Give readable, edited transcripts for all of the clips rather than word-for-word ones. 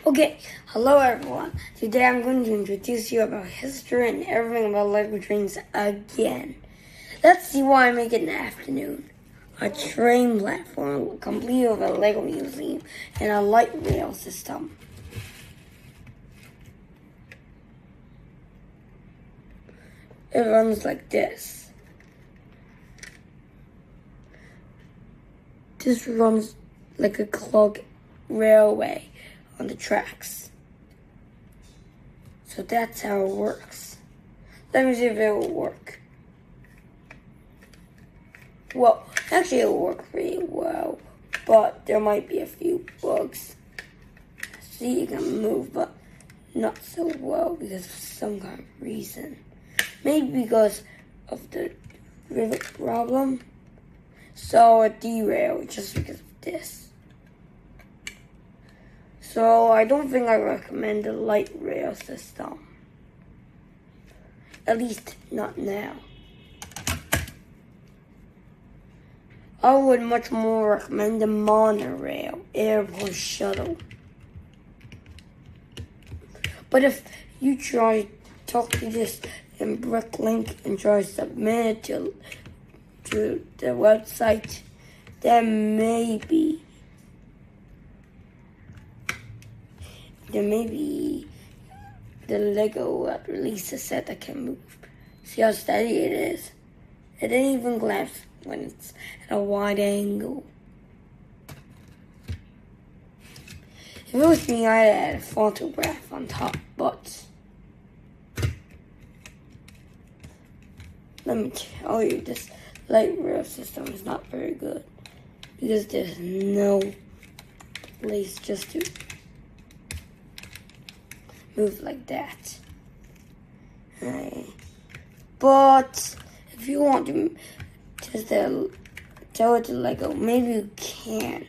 Okay, hello everyone. Today I'm going to introduce you about history and everything about Lego trains again. Let's see why I make it in the afternoon. A train platform complete with a Lego museum and a light rail system. It runs like this. This runs like a clogged railway on the tracks. So that's how it works. Let me see if it will work. Well, actually it will work pretty well, but there might be a few bugs. See, you can move, but not so well because of some kind of reason. Maybe because of the rivet problem. So it derailed just because of this. So I don't think I recommend the light rail system. At least not now. I would much more recommend the monorail airport shuttle. But if you try talk to this in Bricklink and try to submit it to the website, then maybe the Lego release a set that can move. See how steady it is? It didn't even collapse when it's at a wide angle. If it was me, I'd add a photograph on top, but let me tell you, this light rail system is not very good because there's no place just to move like that. But if you want to just tell it to Lego, maybe you can,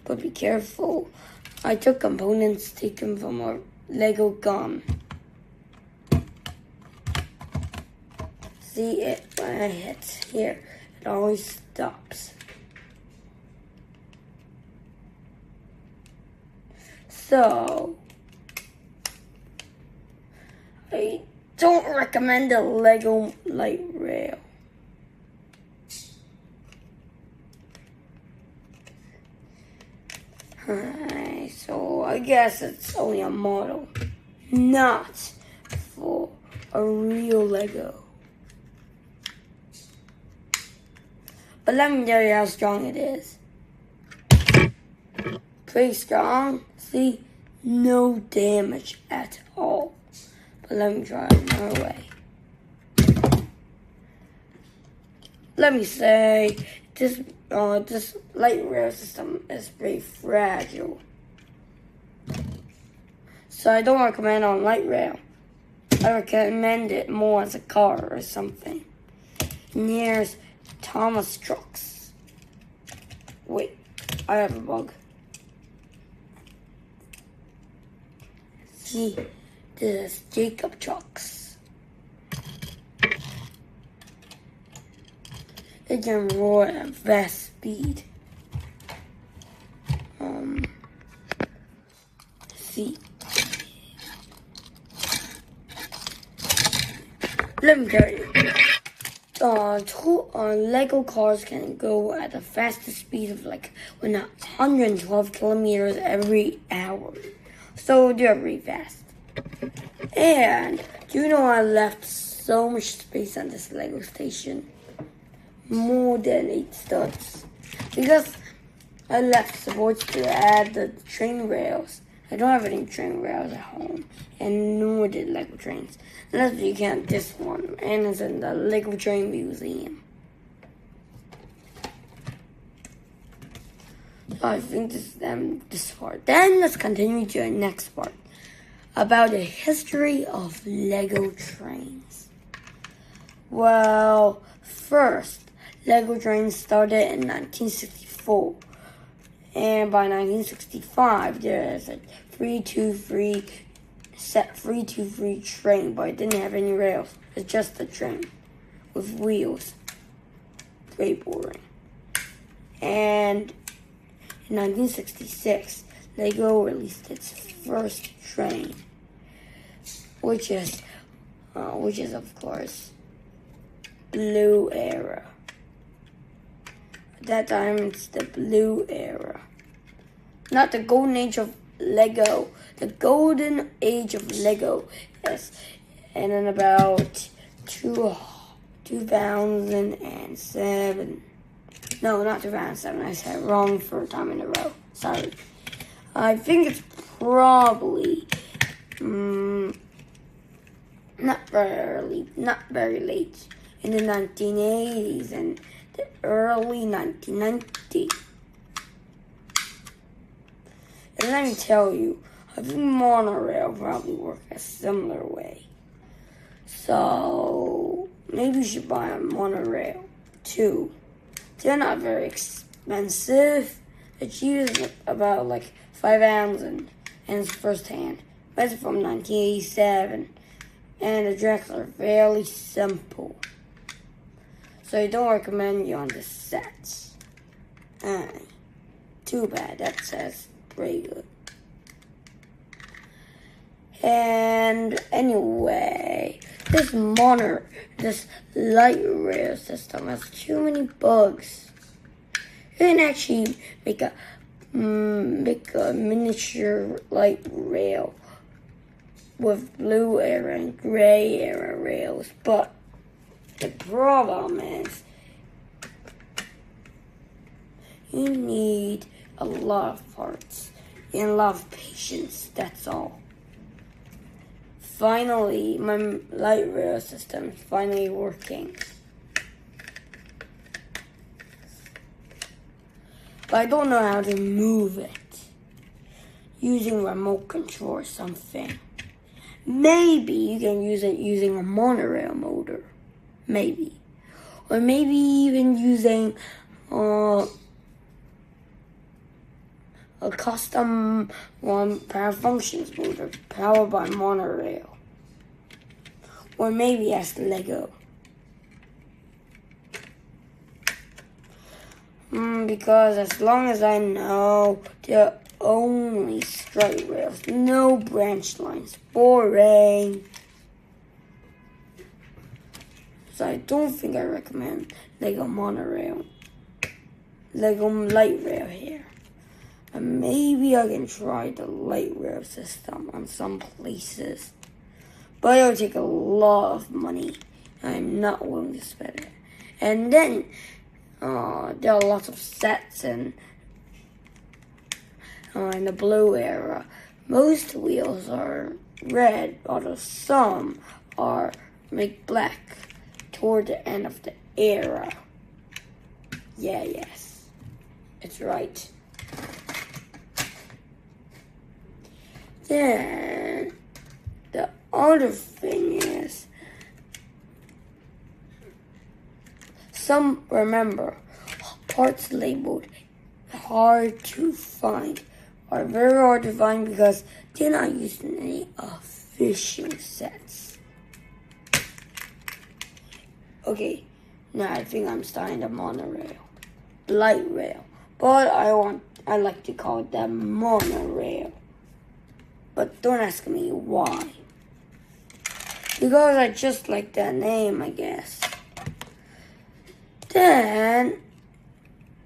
but be careful. I took components taken from a Lego gun. See it when I hit here, it always stops. So I don't recommend the Lego light rail. So I guess it's only a model, not for a real Lego. But let me tell you how strong it is. Pretty strong. See? No damage at all. But let me try another way. Let me say this light rail system is pretty fragile. So I don't recommend on light rail. I recommend it more as a car or something. Near Thomas trucks. Wait, I have a bug. See, this is Jacob trucks. It can roar at a fast speed. See. Let me tell you. Lego cars can go at the fastest speed of 112 kilometers every hour. So they're really fast. And do you know I left so much space on this Lego station? More than 8 studs. Because I left supports to add the train rails. I don't have any train rails at home, and nor did Lego trains. Unless you count this one, and it's in the Lego Train Museum. So I think this is this part. Then let's continue to the next part about the history of Lego trains. Well, first, Lego trains started in 1964. And by 1965, there's a 323 train, but it didn't have any rails. It's just a train with wheels. Very boring. And in 1966, Lego released its first train, which is of course Blue Era. At that time, it's the Blue Era, not the Golden Age of Lego. The Golden Age of Lego, yes, and in about 2007. No, not 2007. I said it wrong for a time in a row. Sorry. I think it's probably not very late in the 1980s and the early 1990s. And let me tell you, I think monorail probably work a similar way. So maybe you should buy a monorail too. They're not very expensive. The cheapest is about like £5 and it's first hand. But it's from 1987. And the tracks are fairly simple. So I don't recommend you on the sets. Too bad, that says pretty good. And anyway, this light rail system has too many bugs. You can actually make a miniature light rail with blue era and gray era rails, but the problem is you need a lot of parts and a lot of patience, that's all. Finally, my light rail system is finally working. But I don't know how to move it using remote control or something. Maybe you can use it using a monorail motor. Maybe. Or maybe even using a custom power functions motor powered by monorail. Or maybe ask Lego. Because as long as I know, there are only straight rails, no branch lines. Boring. So I don't think I recommend Lego monorail, Lego light rail here. And maybe I can try the light rail system on some places. But it'll take a lot of money. I'm not willing to spend it. And then there are lots of sets in the blue era. Most wheels are red, although some are made black toward the end of the era. Yes, it's right. Then the other thing is, some remember parts labeled hard to find are very hard to find because they're not used in any fishing sets. Okay, now I think I'm starting the monorail, light rail, but I like to call it the monorail. But don't ask me why. Because I just like that name, I guess. Then,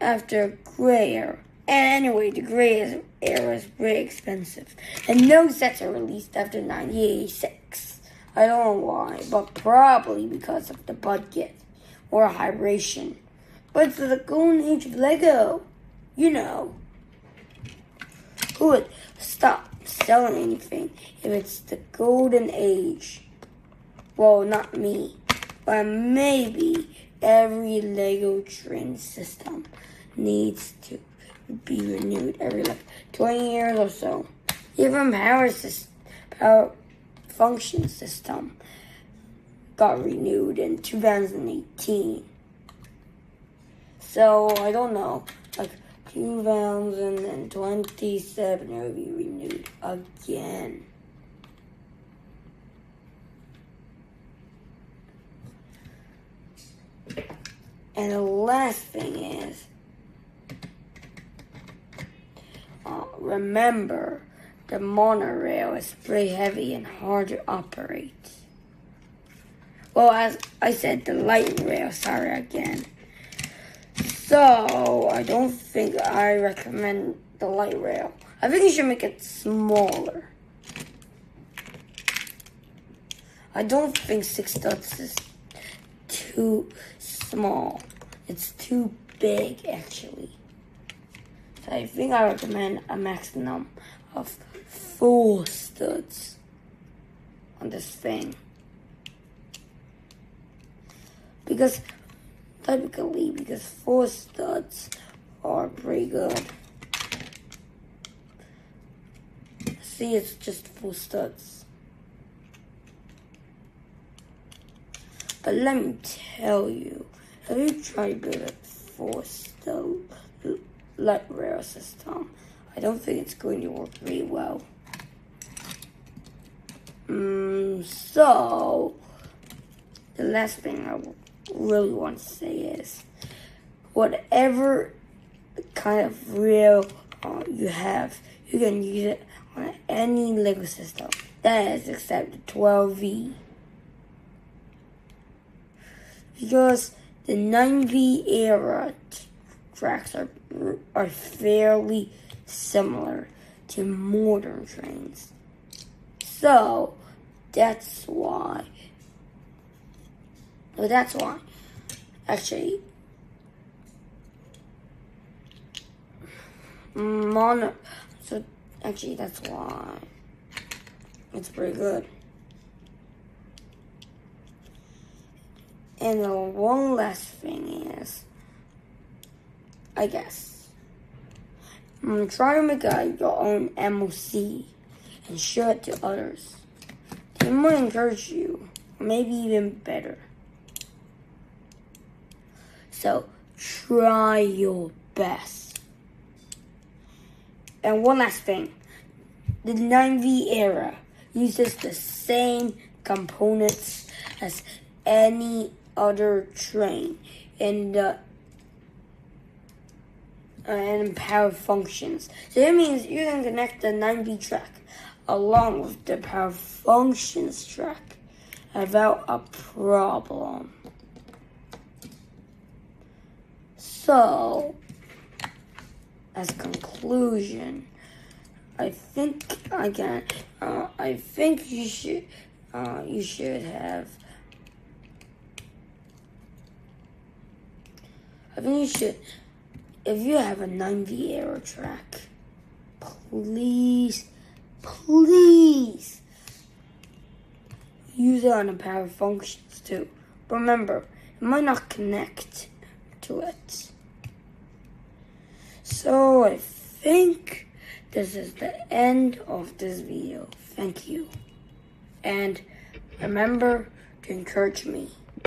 after gray era, and anyway, the gray era is very expensive, and no sets are released after 1986. I don't know why, but probably because of the budget or hibernation. But it's the golden age of Lego, you know. Who would stop selling anything if it's the golden age? Well, not me, but maybe every Lego train system needs to be renewed every 20 years or so. Even power function system got renewed in 2018. So I don't know, 2027 it will be renewed again. And the last thing is, remember, the monorail is pretty heavy and hard to operate. Well, as I said, the light rail, sorry again. So, I don't think I recommend the light rail. I think you should make it smaller. I don't think 6 studs is too small. It's too big, actually. So I think I recommend a maximum of 4 studs on this thing. Because 4 studs are pretty good. See, it's just 4 studs. But let me tell you, have you tried to build a 4-stud light rail system? I don't think it's going to work really well. So, the last thing I really want to say is, whatever kind of rail you have, you can use it on any Lego system. That is except the 12V. Because the 9V era tracks are fairly similar to modern trains. So, that's why. Well, that's why. Actually, so actually, that's why. It's pretty good. And the one last thing is, I guess, try to make your own MOC and show it to others. They might encourage you, or maybe even better. So, try your best. And one last thing, the 9V era uses the same components as any other train and power functions. So that means you can connect the 9V track along with the power functions track without a problem. So, as a conclusion, I think you should have. I think you should, if you have a 9V era track, please use it on the power functions too. Remember, it might not connect to it. So I think this is the end of this video. Thank you. And remember to encourage me.